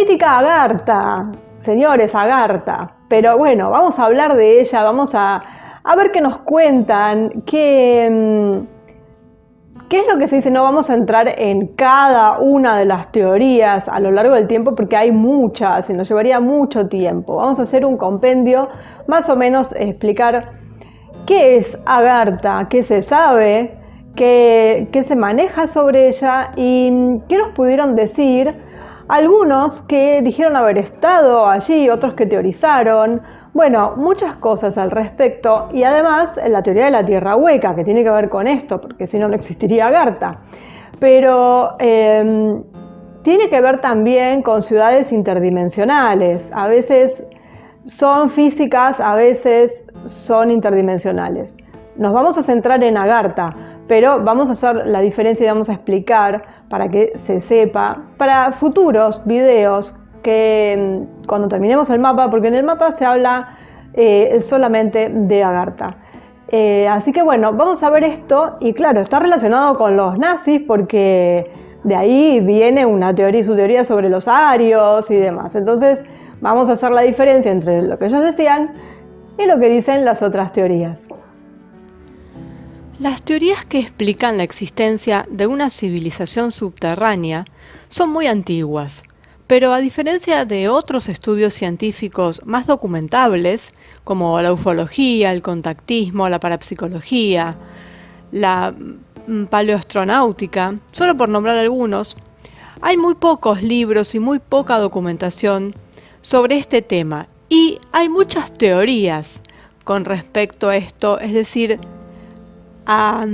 mítica Agartha, señores, Agartha. Pero bueno, vamos a hablar de ella, vamos a ver qué nos cuentan, qué es lo que se dice. No vamos a entrar en cada una de las teorías a lo largo del tiempo porque hay muchas y nos llevaría mucho tiempo. Vamos a hacer un compendio, más o menos explicar qué es Agartha, qué se sabe, qué se maneja sobre ella y qué nos pudieron decir algunos que dijeron haber estado allí, otros que teorizaron. Bueno, muchas cosas al respecto y además la teoría de la tierra hueca, que tiene que ver con esto, porque si no, no existiría Agartha. Pero tiene que ver también con ciudades interdimensionales. A veces son físicas, a veces son interdimensionales. Nos vamos a centrar en Agartha, pero vamos a hacer la diferencia y vamos a explicar para que se sepa para futuros videos que cuando terminemos el mapa, porque en el mapa se habla solamente de Agartha. Así que bueno, vamos a ver esto y claro, está relacionado con los nazis porque de ahí viene una teoría, su teoría sobre los arios y demás. Entonces vamos a hacer la diferencia entre lo que ellos decían y lo que dicen las otras teorías. Las teorías que explican la existencia de una civilización subterránea son muy antiguas, pero a diferencia de otros estudios científicos más documentables, como la ufología, el contactismo, la parapsicología, la paleoastronáutica, solo por nombrar algunos, hay muy pocos libros y muy poca documentación sobre este tema, y hay muchas teorías con respecto a esto, es decir, a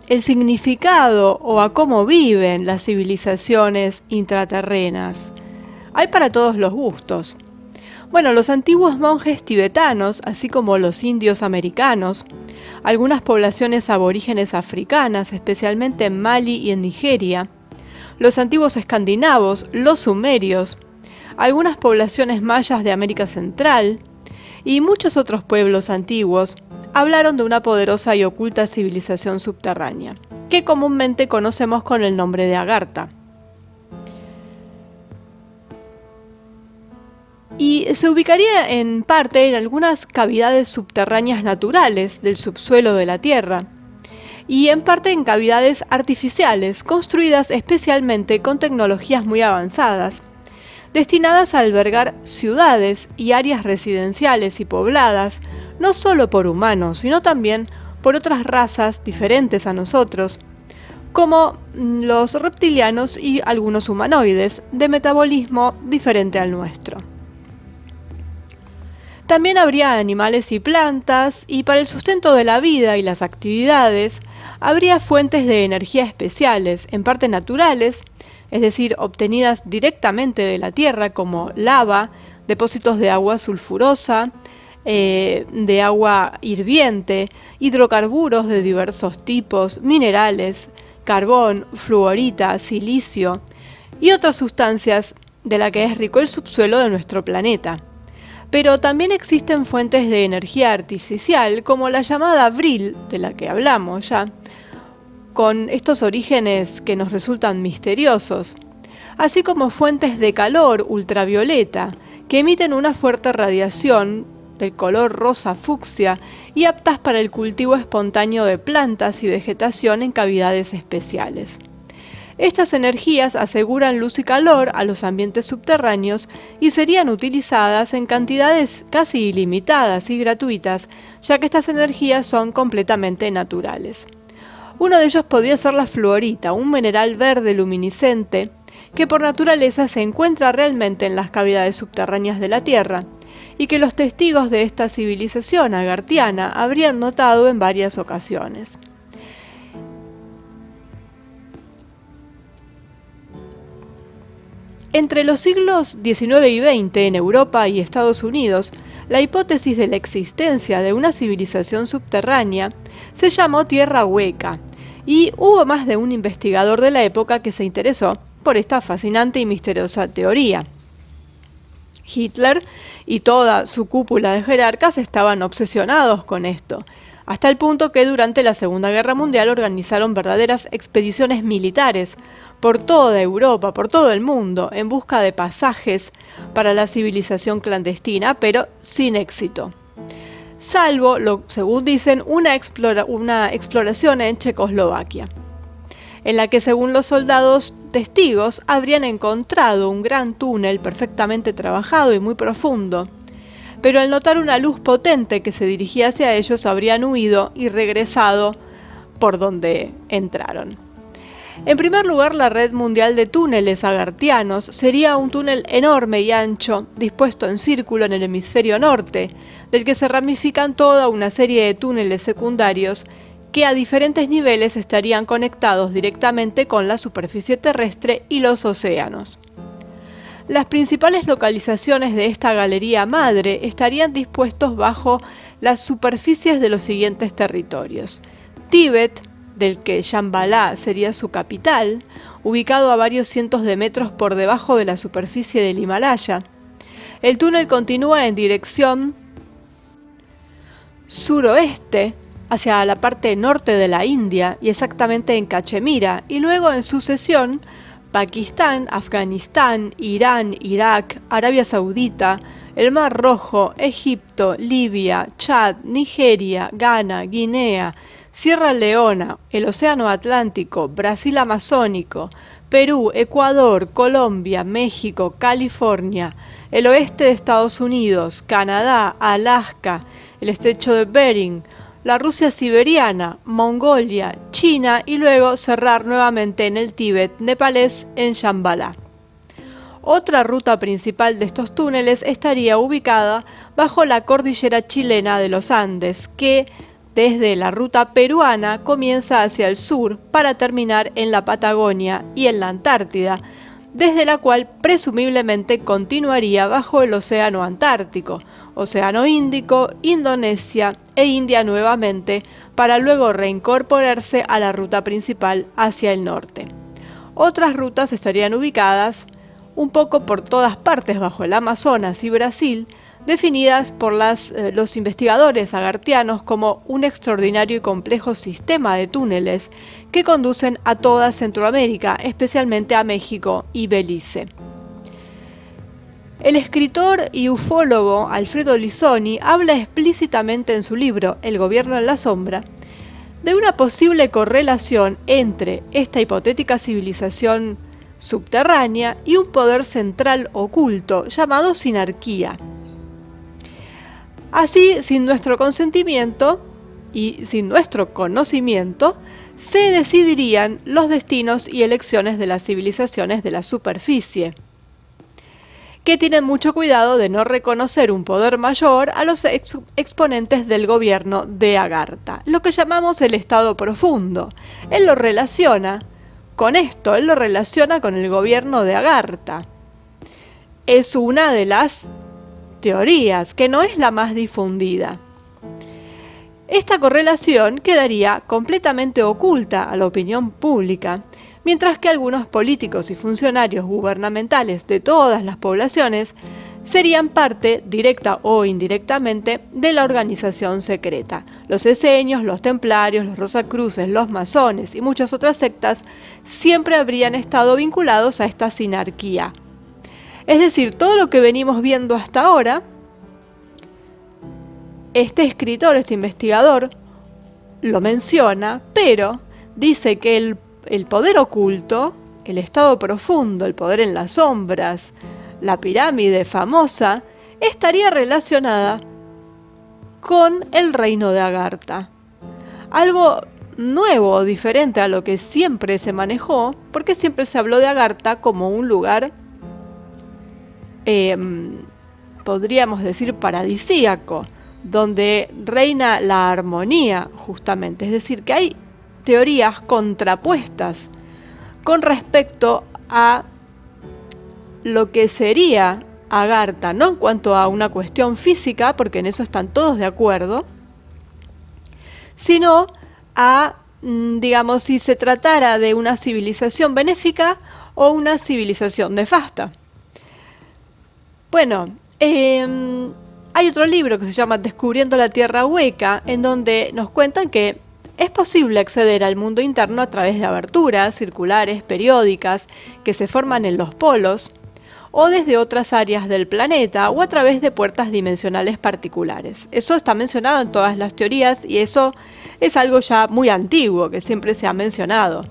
el significado o a cómo viven las civilizaciones intraterrenas. Hay para todos los gustos. Bueno, los antiguos monjes tibetanos, así como los indios americanos, algunas poblaciones aborígenes africanas, especialmente en Mali y en Nigeria, los antiguos escandinavos, los sumerios, algunas poblaciones mayas de América Central y muchos otros pueblos antiguos hablaron de una poderosa y oculta civilización subterránea, que comúnmente conocemos con el nombre de Agartha. Y se ubicaría en parte en algunas cavidades subterráneas naturales del subsuelo de la Tierra, y en parte en cavidades artificiales construidas especialmente con tecnologías muy avanzadas, destinadas a albergar ciudades y áreas residenciales y pobladas, no solo por humanos, sino también por otras razas diferentes a nosotros, como los reptilianos y algunos humanoides de metabolismo diferente al nuestro. También habría animales y plantas, y para el sustento de la vida y las actividades, habría fuentes de energía especiales, en parte naturales, es decir, obtenidas directamente de la Tierra, como lava, depósitos de agua sulfurosa, de agua hirviente, hidrocarburos de diversos tipos, minerales, carbón, fluorita, silicio y otras sustancias de las que es rico el subsuelo de nuestro planeta. Pero también existen fuentes de energía artificial, como la llamada Vril, de la que hablamos ya, con estos orígenes que nos resultan misteriosos, así como fuentes de calor ultravioleta, que emiten una fuerte radiación del color rosa fucsia y aptas para el cultivo espontáneo de plantas y vegetación en cavidades especiales. Estas energías aseguran luz y calor a los ambientes subterráneos y serían utilizadas en cantidades casi ilimitadas y gratuitas, ya que estas energías son completamente naturales. Uno de ellos podría ser la fluorita, un mineral verde luminiscente que por naturaleza se encuentra realmente en las cavidades subterráneas de la Tierra, y que los testigos de esta civilización agartiana habrían notado en varias ocasiones. Entre los siglos XIX y XX en Europa y Estados Unidos, la hipótesis de la existencia de una civilización subterránea se llamó tierra hueca, y hubo más de un investigador de la época que se interesó por esta fascinante y misteriosa teoría. Hitler y toda su cúpula de jerarcas estaban obsesionados con esto, hasta el punto que durante la Segunda Guerra Mundial organizaron verdaderas expediciones militares por toda Europa, por todo el mundo, en busca de pasajes para la civilización clandestina, pero sin éxito. Salvo, según dicen, una exploración en Checoslovaquia, en la que, según los soldados testigos, habrían encontrado un gran túnel perfectamente trabajado y muy profundo, pero al notar una luz potente que se dirigía hacia ellos, habrían huido y regresado por donde entraron. En primer lugar, la red mundial de túneles agartianos sería un túnel enorme y ancho, dispuesto en círculo en el hemisferio norte, del que se ramifican toda una serie de túneles secundarios que a diferentes niveles estarían conectados directamente con la superficie terrestre y los océanos. Las principales localizaciones de esta galería madre estarían dispuestos bajo las superficies de los siguientes territorios: Tíbet, del que Shambhala sería su capital, ubicado a varios cientos de metros por debajo de la superficie del Himalaya. El túnel continúa en dirección suroeste hacia la parte norte de la India y exactamente en Cachemira, y luego en sucesión Pakistán, Afganistán, Irán, Irak, Arabia Saudita, el Mar Rojo, Egipto, Libia, Chad, Nigeria, Ghana, Guinea, Sierra Leona, el Océano Atlántico, Brasil Amazónico, Perú, Ecuador, Colombia, México, California, el oeste de Estados Unidos, Canadá, Alaska, el estrecho de Bering, la Rusia siberiana, Mongolia, China y luego cerrar nuevamente en el Tíbet nepalés en Shambhala. Otra ruta principal de estos túneles estaría ubicada bajo la cordillera chilena de los Andes, que desde la ruta peruana comienza hacia el sur para terminar en la Patagonia y en la Antártida, desde la cual presumiblemente continuaría bajo el Océano Antártico, Océano Índico, Indonesia e India nuevamente, para luego reincorporarse a la ruta principal hacia el norte. Otras rutas estarían ubicadas un poco por todas partes bajo el Amazonas y Brasil, definidas por los investigadores agartianos como un extraordinario y complejo sistema de túneles que conducen a toda Centroamérica, especialmente a México y Belice. El escritor y ufólogo Alfredo Lissoni habla explícitamente en su libro El gobierno en la sombra de una posible correlación entre esta hipotética civilización subterránea y un poder central oculto llamado sinarquía. Así, sin nuestro consentimiento y sin nuestro conocimiento, se decidirían los destinos y elecciones de las civilizaciones de la superficie, que tienen mucho cuidado de no reconocer un poder mayor a los exponentes del gobierno de Agartha, lo que llamamos el estado profundo. Él lo relaciona con esto, él lo relaciona con el gobierno de Agartha. Es una de las teorías, que no es la más difundida. Esta correlación quedaría completamente oculta a la opinión pública, mientras que algunos políticos y funcionarios gubernamentales de todas las poblaciones serían parte, directa o indirectamente, de la organización secreta. Los esenios, los templarios, los rosacruces, los masones y muchas otras sectas siempre habrían estado vinculados a esta sinarquía. Es decir, todo lo que venimos viendo hasta ahora, este escritor, este investigador, lo menciona, pero dice que el poder oculto, el estado profundo, el poder en las sombras, la pirámide famosa, estaría relacionada con el reino de Agartha. Algo nuevo o diferente a lo que siempre se manejó, porque siempre se habló de Agartha como un lugar, podríamos decir, paradisíaco, donde reina la armonía, justamente. Es decir, que hay teorías contrapuestas con respecto a lo que sería Agartha, no en cuanto a una cuestión física, porque en eso están todos de acuerdo, sino a, digamos, si se tratara de una civilización benéfica o una civilización nefasta. Bueno, hay otro libro que se llama Descubriendo la Tierra Hueca, en donde nos cuentan que es posible acceder al mundo interno a través de aberturas circulares periódicas que se forman en los polos, o desde otras áreas del planeta, o a través de puertas dimensionales particulares. Eso está mencionado en todas las teorías y eso es algo ya muy antiguo que siempre se ha mencionado.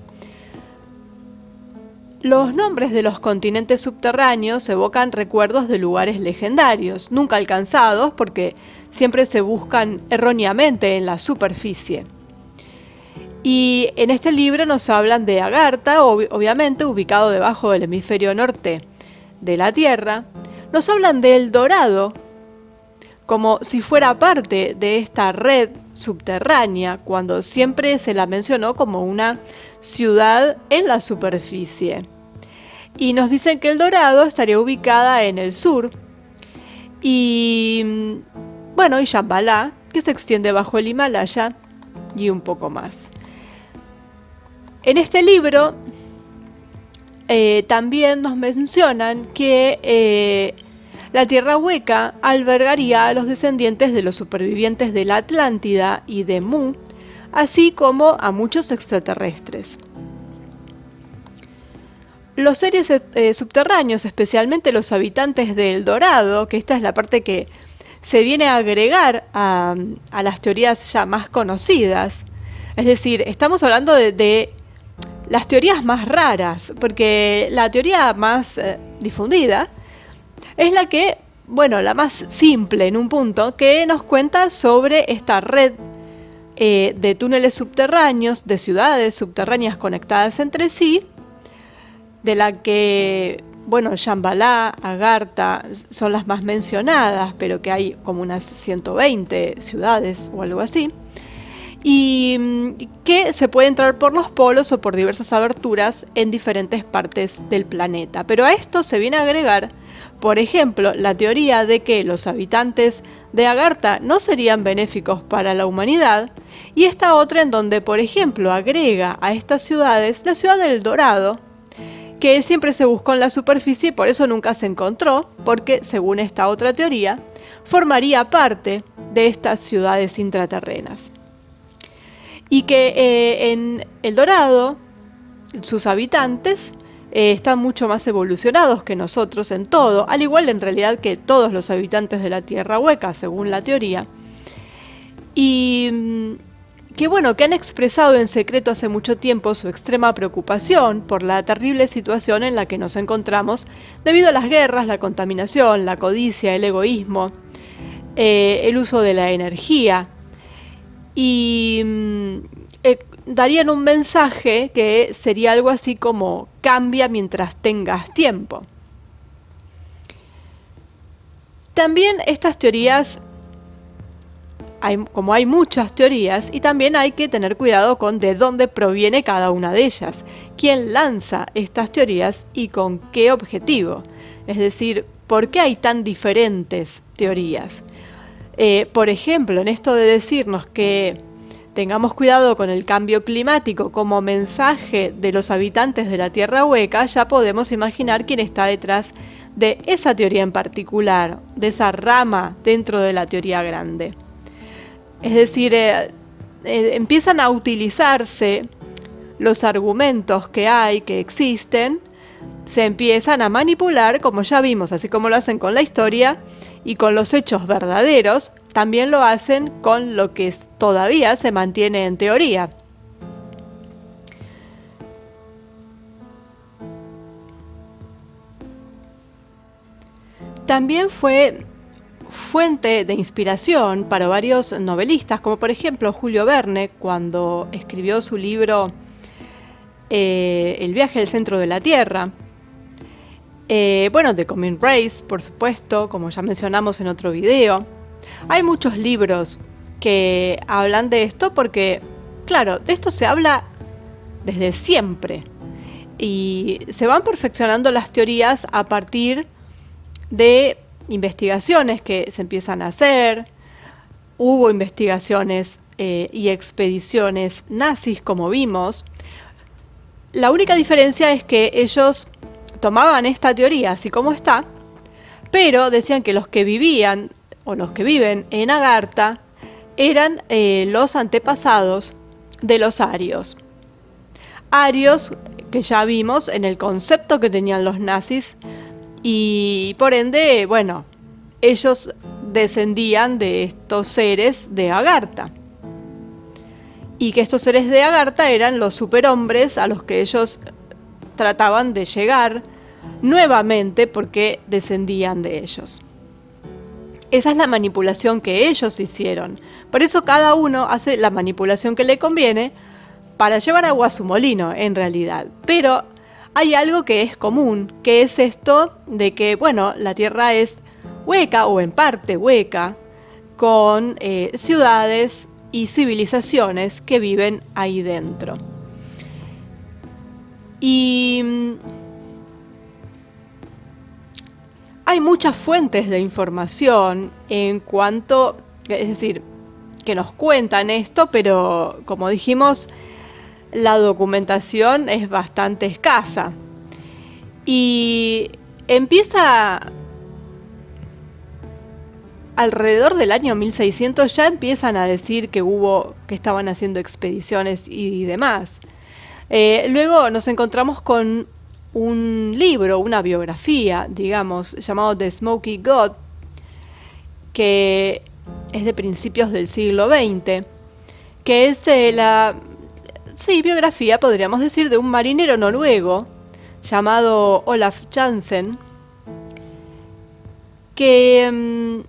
Los nombres de los continentes subterráneos evocan recuerdos de lugares legendarios, nunca alcanzados porque siempre se buscan erróneamente en la superficie. Y en este libro nos hablan de Agartha, obviamente ubicado debajo del hemisferio norte de la Tierra. Nos hablan de El Dorado, como si fuera parte de esta red subterránea, cuando siempre se la mencionó como una ciudad en la superficie. Y nos dicen que El Dorado estaría ubicada en el sur. Y bueno, y Shambhala, que se extiende bajo el Himalaya y un poco más. En este libro también nos mencionan que la Tierra Hueca albergaría a los descendientes de los supervivientes de la Atlántida y de Mu, así como a muchos extraterrestres. Los seres subterráneos, especialmente los habitantes del Dorado, que esta es la parte que se viene a agregar a las teorías ya más conocidas, es decir, estamos hablando de las teorías más raras, porque la teoría más difundida es la que, bueno, la más simple en un punto, que nos cuenta sobre esta red de túneles subterráneos, de ciudades subterráneas conectadas entre sí, de la que, bueno, Shambhala, Agartha son las más mencionadas, pero que hay como unas 120 ciudades o algo así, y que se puede entrar por los polos o por diversas aberturas en diferentes partes del planeta. Pero a esto se viene a agregar, por ejemplo, la teoría de que los habitantes de Agartha no serían benéficos para la humanidad, y esta otra en donde, por ejemplo, agrega a estas ciudades la ciudad del Dorado, que siempre se buscó en la superficie y por eso nunca se encontró, porque, según esta otra teoría, formaría parte de estas ciudades intraterrenas. Y que en El Dorado, sus habitantes están mucho más evolucionados que nosotros en todo, al igual en realidad que todos los habitantes de la Tierra Hueca, según la teoría. Y que bueno, que han expresado en secreto hace mucho tiempo su extrema preocupación por la terrible situación en la que nos encontramos debido a las guerras, la contaminación, la codicia, el egoísmo, el uso de la energía. Y darían un mensaje que sería algo así como: cambia mientras tengas tiempo. También estas teorías, como hay muchas teorías, y también hay que tener cuidado con de dónde proviene cada una de ellas, quién lanza estas teorías y con qué objetivo. Es decir, ¿por qué hay tan diferentes teorías? Por ejemplo, en esto de decirnos que tengamos cuidado con el cambio climático como mensaje de los habitantes de la Tierra Hueca, ya podemos imaginar quién está detrás de esa teoría en particular, de esa rama dentro de la teoría grande. Es decir, empiezan a utilizarse los argumentos que existen, se empiezan a manipular, como ya vimos, así como lo hacen con la historia y con los hechos verdaderos, también lo hacen con lo que todavía se mantiene en teoría. También fue fuente de inspiración para varios novelistas, como por ejemplo Julio Verne, cuando escribió su libro El viaje al centro de la Tierra. The Coming Race, por supuesto, como ya mencionamos en otro video. Hay muchos libros que hablan de esto porque, claro, de esto se habla desde siempre. Y se van perfeccionando las teorías a partir de investigaciones que se empiezan a hacer. Hubo investigaciones y expediciones nazis, como vimos. La única diferencia es que ellos tomaban esta teoría así como está, Pero decían que los que vivían o los que viven en Agartha eran los antepasados de los arios. Arios que ya vimos en el concepto que tenían los nazis y por ende, bueno, ellos descendían de estos seres de Agartha. Y que estos seres de Agartha eran los superhombres a los que ellos trataban de llegar nuevamente porque descendían de ellos. Esa es la manipulación que ellos hicieron. Por eso cada uno hace la manipulación que le conviene para llevar agua a su molino, en realidad. Pero hay algo que es común, que es esto de que, bueno, la Tierra es hueca o en parte hueca, con ciudades y civilizaciones que viven ahí dentro. Y hay muchas fuentes de información en cuanto, es decir, que nos cuentan esto, pero como dijimos, la documentación es bastante escasa. Y empieza alrededor del año 1600, ya empiezan a decir que estaban haciendo expediciones y demás. Luego nos encontramos con un libro, una biografía, digamos, llamado The Smoky God, que es de principios del siglo XX, que es biografía, podríamos decir, de un marinero noruego llamado Olaf Jansen, que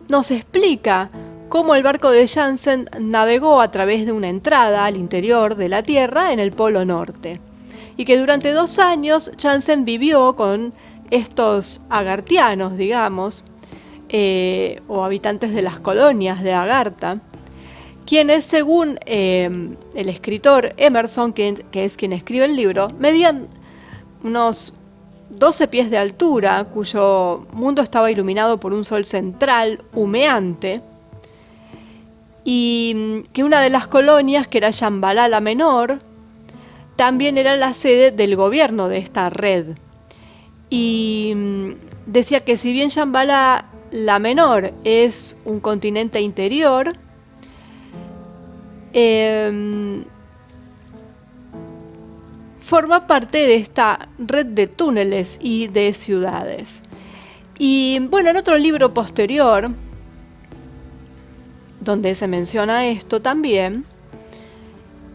nos explica cómo el barco de Jansen navegó a través de una entrada al interior de la Tierra en el Polo Norte, y que durante 2 años Jansen vivió con estos agartianos, digamos, o habitantes de las colonias de Agartha, quienes, según el escritor Emerson, que es quien escribe el libro, medían unos 12 pies de altura, cuyo mundo estaba iluminado por un sol central humeante, y que una de las colonias, que era Shambhala la Menor, también era la sede del gobierno de esta red. Y decía que si bien Shambhala la Menor es un continente interior, forma parte de esta red de túneles y de ciudades. Y bueno, en otro libro posterior, donde se menciona esto también,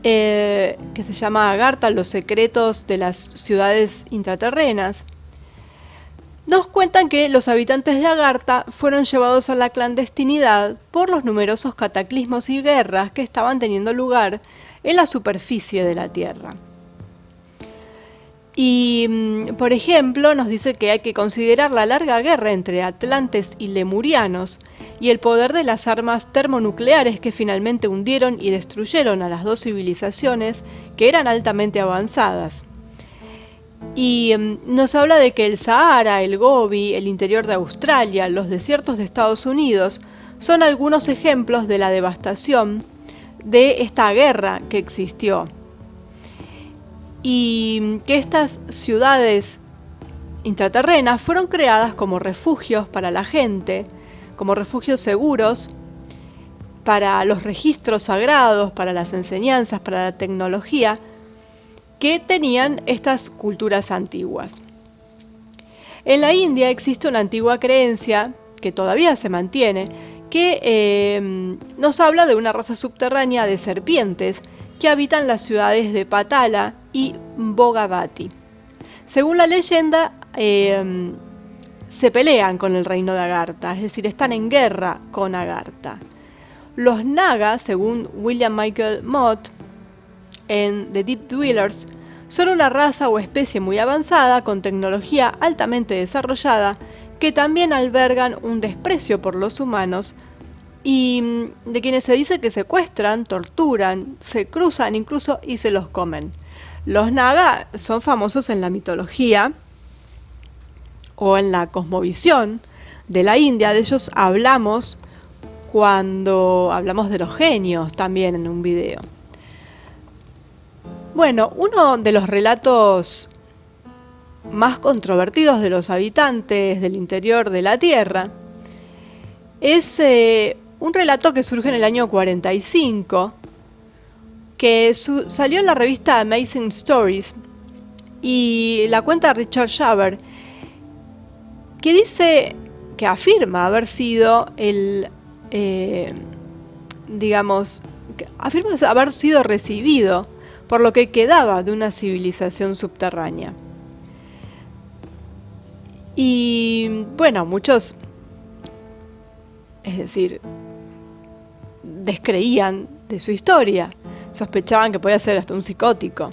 que se llama Agartha, los secretos de las ciudades intraterrenas, nos cuentan que los habitantes de Agartha fueron llevados a la clandestinidad por los numerosos cataclismos y guerras que estaban teniendo lugar en la superficie de la Tierra. Y, por ejemplo, nos dice que hay que considerar la larga guerra entre atlantes y lemurianos y el poder de las armas termonucleares que finalmente hundieron y destruyeron a las 2 civilizaciones que eran altamente avanzadas. Y nos habla de que el Sahara, el Gobi, el interior de Australia, los desiertos de Estados Unidos son algunos ejemplos de la devastación de esta guerra que existió. Y que estas ciudades intraterrenas fueron creadas como refugios para la gente, como refugios seguros para los registros sagrados, para las enseñanzas, para la tecnología que tenían estas culturas antiguas. En la India existe una antigua creencia que todavía se mantiene, que nos habla de una raza subterránea de serpientes que habitan las ciudades de Patala y Bhogavati. Según la leyenda, se pelean con el reino de Agartha, es decir, están en guerra con Agartha. Los Naga, según William Michael Mott, en The Deep Dwellers, son una raza o especie muy avanzada, con tecnología altamente desarrollada, que también albergan un desprecio por los humanos y de quienes se dice que secuestran, torturan, se cruzan incluso y se los comen. Los Naga son famosos en la mitología o en la cosmovisión de la India. De ellos hablamos cuando hablamos de los genios también en un video. Bueno, uno de los relatos más controvertidos de los habitantes del interior de la Tierra. Es un relato que surge en el año 45, que salió en la revista Amazing Stories, y la cuenta Richard Shaver, que afirma haber sido afirma haber sido recibido por lo que quedaba de una civilización subterránea. Y bueno, muchos, descreían de su historia, sospechaban que podía ser hasta un psicótico.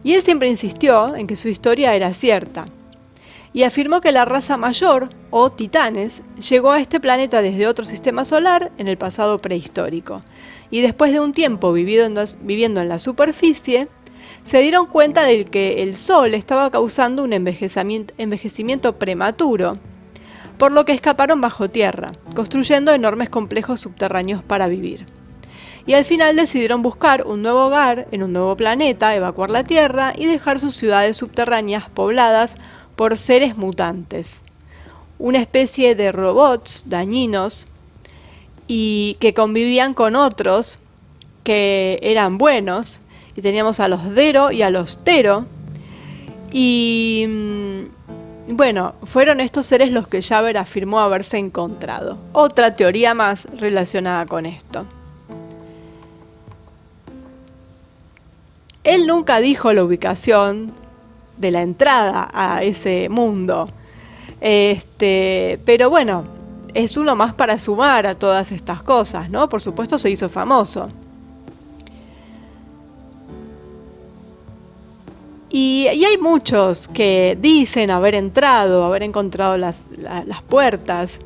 Y él siempre insistió en que su historia era cierta, y afirmó que la raza mayor, o titanes, llegó a este planeta desde otro sistema solar en el pasado prehistórico, y después de un tiempo viviendo en la superficie, se dieron cuenta de que el Sol estaba causando un envejecimiento prematuro, por lo que escaparon bajo tierra, construyendo enormes complejos subterráneos para vivir. Y al final decidieron buscar un nuevo hogar en un nuevo planeta, evacuar la Tierra y dejar sus ciudades subterráneas pobladas por seres mutantes, una especie de robots dañinos y que convivían con otros que eran buenos, y teníamos a los Dero y a los Tero, y bueno, fueron estos seres los que Shaver afirmó haberse encontrado. Otra teoría más relacionada con esto. Él nunca dijo la ubicación de la entrada a ese mundo, pero bueno, es uno más para sumar a todas estas cosas, ¿no? Por supuesto se hizo famoso. Y hay muchos que dicen haber encontrado las puertas.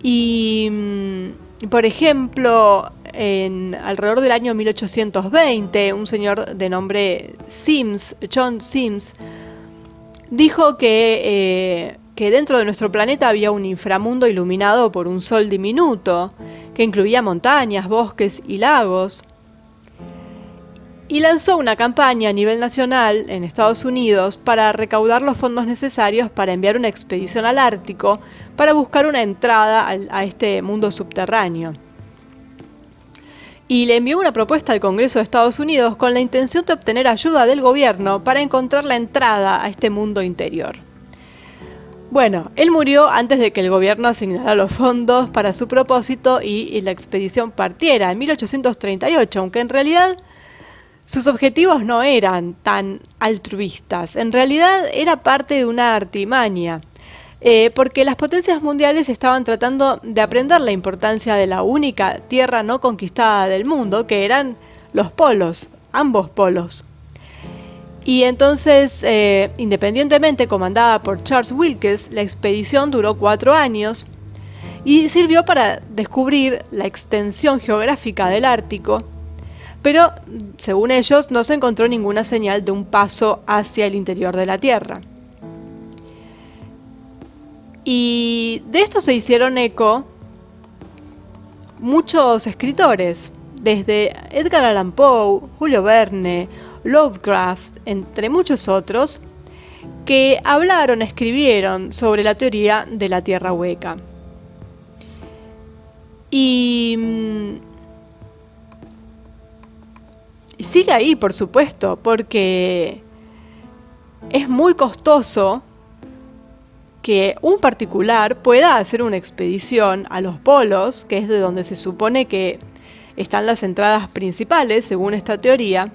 Y, por ejemplo, alrededor del año 1820, un señor de nombre John Sims, dijo que dentro de nuestro planeta había un inframundo iluminado por un sol diminuto, que incluía montañas, bosques y lagos. Y lanzó una campaña a nivel nacional en Estados Unidos para recaudar los fondos necesarios para enviar una expedición al Ártico para buscar una entrada a este mundo subterráneo. Y le envió una propuesta al Congreso de Estados Unidos con la intención de obtener ayuda del gobierno para encontrar la entrada a este mundo interior. Bueno, él murió antes de que el gobierno asignara los fondos para su propósito y la expedición partiera en 1838, aunque en realidad sus objetivos no eran tan altruistas. En realidad era parte de una artimaña, porque las potencias mundiales estaban tratando de aprender la importancia de la única tierra no conquistada del mundo, que eran los polos, ambos polos. Y entonces, independientemente comandada por Charles Wilkes, la expedición duró 4 años y sirvió para descubrir la extensión geográfica del Ártico, pero, según ellos, no se encontró ninguna señal de un paso hacia el interior de la Tierra. Y de esto se hicieron eco muchos escritores, desde Edgar Allan Poe, Julio Verne, Lovecraft, entre muchos otros, que escribieron sobre la teoría de la Tierra hueca. Y sigue ahí, por supuesto, porque es muy costoso que un particular pueda hacer una expedición a los polos, que es de donde se supone que están las entradas principales, según esta teoría.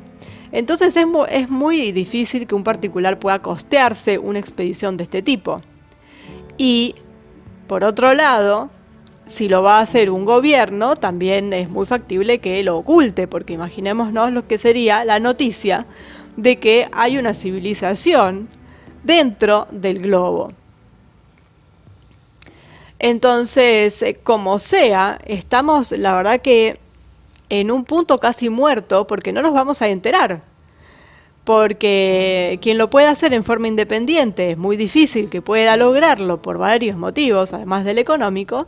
Entonces es muy difícil que un particular pueda costearse una expedición de este tipo. Y, por otro lado, si lo va a hacer un gobierno, también es muy factible que lo oculte, porque imaginémonos lo que sería la noticia de que hay una civilización dentro del globo. Entonces, como sea, estamos, la verdad que en un punto casi muerto, porque no nos vamos a enterar. Porque quien lo pueda hacer en forma independiente es muy difícil que pueda lograrlo por varios motivos, además del económico.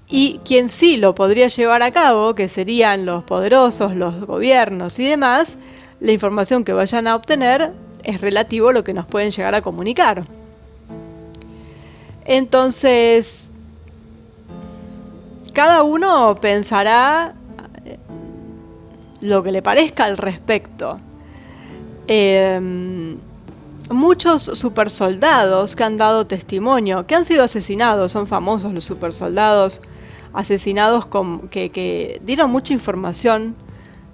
Y quien sí lo podría llevar a cabo, que serían los poderosos, los gobiernos y demás, la información que vayan a obtener es relativo lo que nos pueden llegar a comunicar. Entonces, cada uno pensará lo que le parezca al respecto. Muchos supersoldados que han dado testimonio, que han sido asesinados, son famosos los supersoldados asesinados que dieron mucha información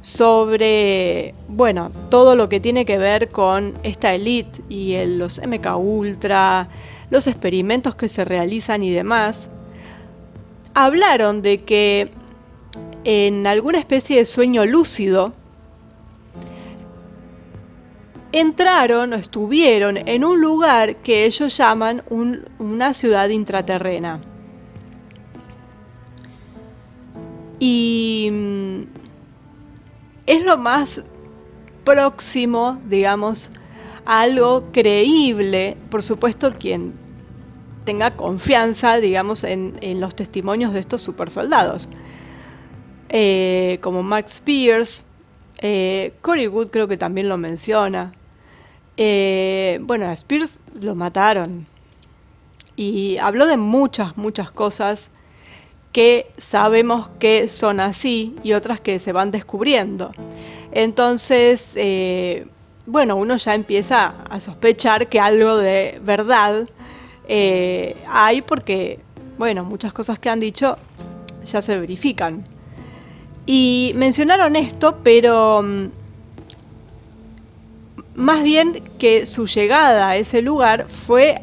sobre, bueno, todo lo que tiene que ver con esta élite y los MK Ultra, los experimentos que se realizan y demás. Hablaron de que en alguna especie de sueño lúcido entraron o estuvieron en un lugar que ellos llaman una ciudad intraterrena. Y es lo más próximo, digamos, a algo creíble. Por supuesto, quien tenga confianza, digamos, en los testimonios de estos supersoldados. Como Max Pierce, Corey Wood creo que también lo menciona. Bueno, a Spears lo mataron. Y habló de muchas cosas que sabemos que son así y otras que se van descubriendo. Entonces, bueno, uno ya empieza a sospechar que algo de verdad hay porque, bueno, muchas cosas que han dicho ya se verifican. Y mencionaron esto, pero más bien que su llegada a ese lugar fue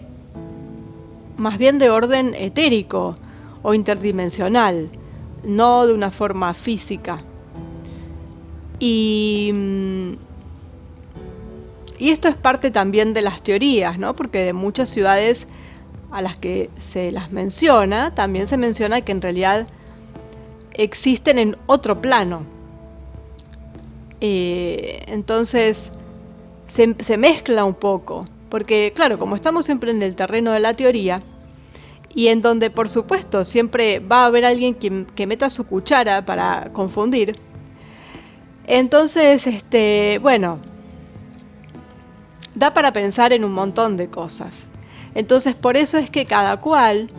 más bien de orden etérico o interdimensional, no de una forma física. Y esto es parte también de las teorías, ¿no? Porque de muchas ciudades a las que se las menciona, también se menciona que en realidad existen en otro plano. Entonces se mezcla un poco, porque claro, como estamos siempre en el terreno de la teoría, y en donde por supuesto siempre va a haber alguien que meta su cuchara para confundir, entonces bueno, da para pensar en un montón de cosas. Entonces por eso es que cada cual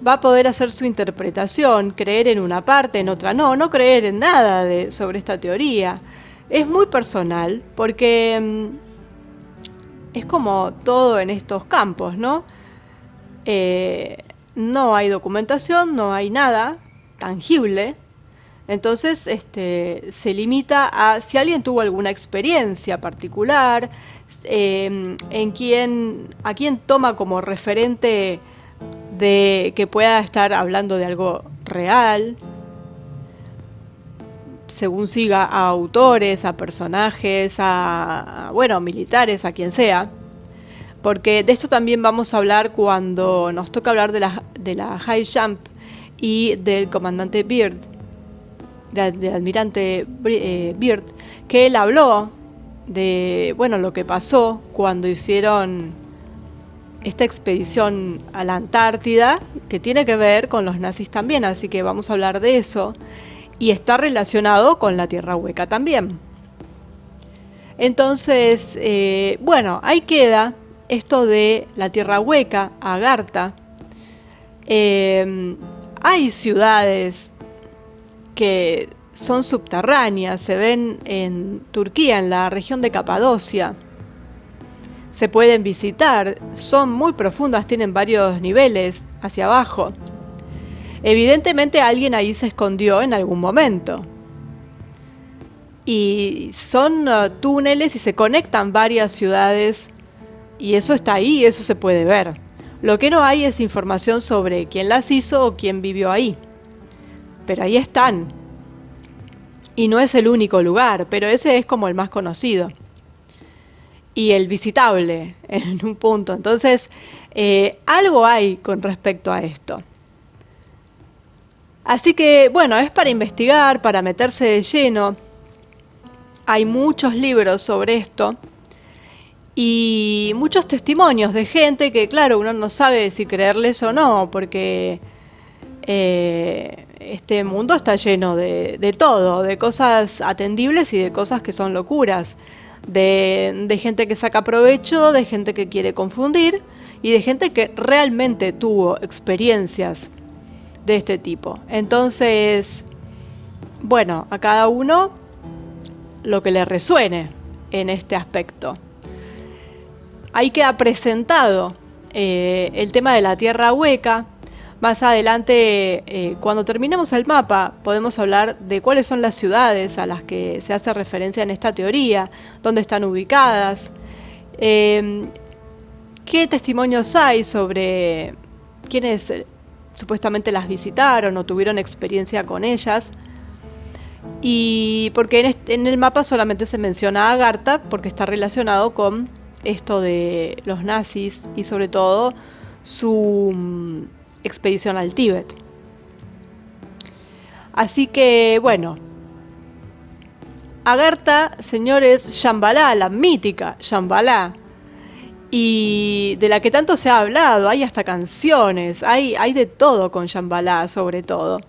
va a poder hacer su interpretación, creer en una parte, en otra no creer en nada sobre esta teoría. Es muy personal, porque es como todo en estos campos, ¿no? No hay documentación, no hay nada tangible. Entonces se limita a si alguien tuvo alguna experiencia particular, a quién toma como referente de que pueda estar hablando de algo real, según siga a autores, a personajes, a militares, a quien sea. Porque de esto también vamos a hablar cuando nos toca hablar de la High Jump y del comandante Byrd, del almirante Byrd, que él habló de lo que pasó cuando hicieron esta expedición a la Antártida, que tiene que ver con los nazis también, así que vamos a hablar de eso, y está relacionado con la Tierra Hueca también. Entonces, ahí queda esto de la Tierra Hueca, Agartha. Hay ciudades que son subterráneas, se ven en Turquía, en la región de Capadocia. Se pueden visitar, son muy profundas, tienen varios niveles hacia abajo. Evidentemente alguien ahí se escondió en algún momento. Y son túneles y se conectan varias ciudades y eso está ahí, eso se puede ver. Lo que no hay es información sobre quién las hizo o quién vivió ahí. Pero ahí están. Y no es el único lugar, pero ese es como el más conocido. Y el visitable en un punto. Entonces, algo hay con respecto a esto. Así que, es para investigar, para meterse de lleno. Hay muchos libros sobre esto y muchos testimonios de gente que, claro, uno no sabe si creerles o no, porque este mundo está lleno de todo, de cosas atendibles y de cosas que son locuras. de gente que saca provecho, de gente que quiere confundir y de gente que realmente tuvo experiencias de este tipo. Entonces, bueno, a cada uno lo que le resuene en este aspecto. Ahí queda presentado el tema de la tierra hueca. Más adelante, cuando terminemos el mapa, podemos hablar de cuáles son las ciudades a las que se hace referencia en esta teoría, dónde están ubicadas, qué testimonios hay sobre quienes supuestamente las visitaron o tuvieron experiencia con ellas. Y porque en el mapa solamente se menciona a Agartha porque está relacionado con esto de los nazis y sobre todo su expedición al Tíbet. Así que, bueno, Agartha, señores, Shambhala, la mítica Shambhala, y de la que tanto se ha hablado, hay hasta canciones, hay de todo con Shambhala, sobre todo.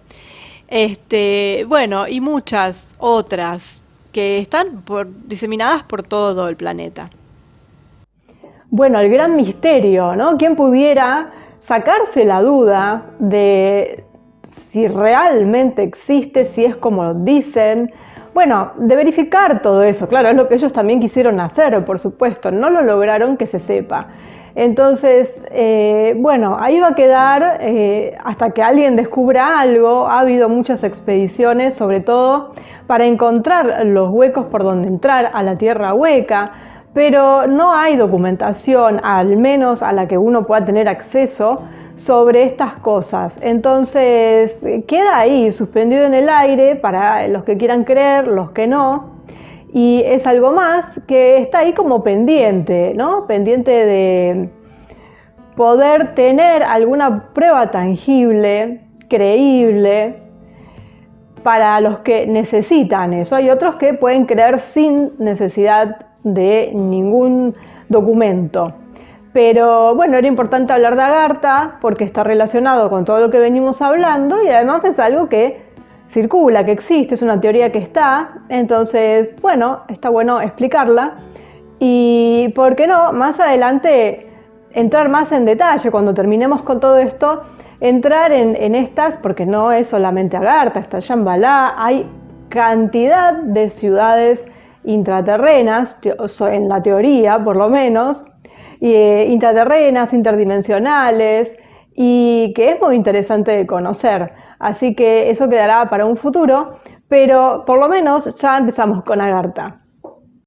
Bueno, y muchas otras que están diseminadas por todo el planeta. Bueno, el gran misterio, ¿no? ¿Quién pudiera sacarse la duda de si realmente existe, si es como dicen? Bueno, de verificar todo eso, claro, es lo que ellos también quisieron hacer, por supuesto, no lo lograron que se sepa. Entonces, bueno, ahí va a quedar hasta que alguien descubra algo. Ha habido muchas expediciones, sobre todo para encontrar los huecos por donde entrar a la tierra hueca, pero no hay documentación, al menos a la que uno pueda tener acceso, sobre estas cosas. Entonces, queda ahí suspendido en el aire para los que quieran creer, los que no. Y es algo más que está ahí como pendiente, ¿no? Pendiente de poder tener alguna prueba tangible, creíble, para los que necesitan eso. Hay otros que pueden creer sin necesidad de ningún documento. Pero bueno, era importante hablar de Agartha porque está relacionado con todo lo que venimos hablando y además es algo que circula, que existe, es una teoría que está. Entonces, bueno, está bueno explicarla y, ¿por qué no?, más adelante entrar más en detalle cuando terminemos con todo esto, entrar en estas, porque no es solamente Agartha, está Shambhala, hay cantidad de ciudades intraterrenas, en la teoría por lo menos, intraterrenas, interdimensionales, y que es muy interesante de conocer. Así que eso quedará para un futuro, pero por lo menos ya empezamos con Agartha.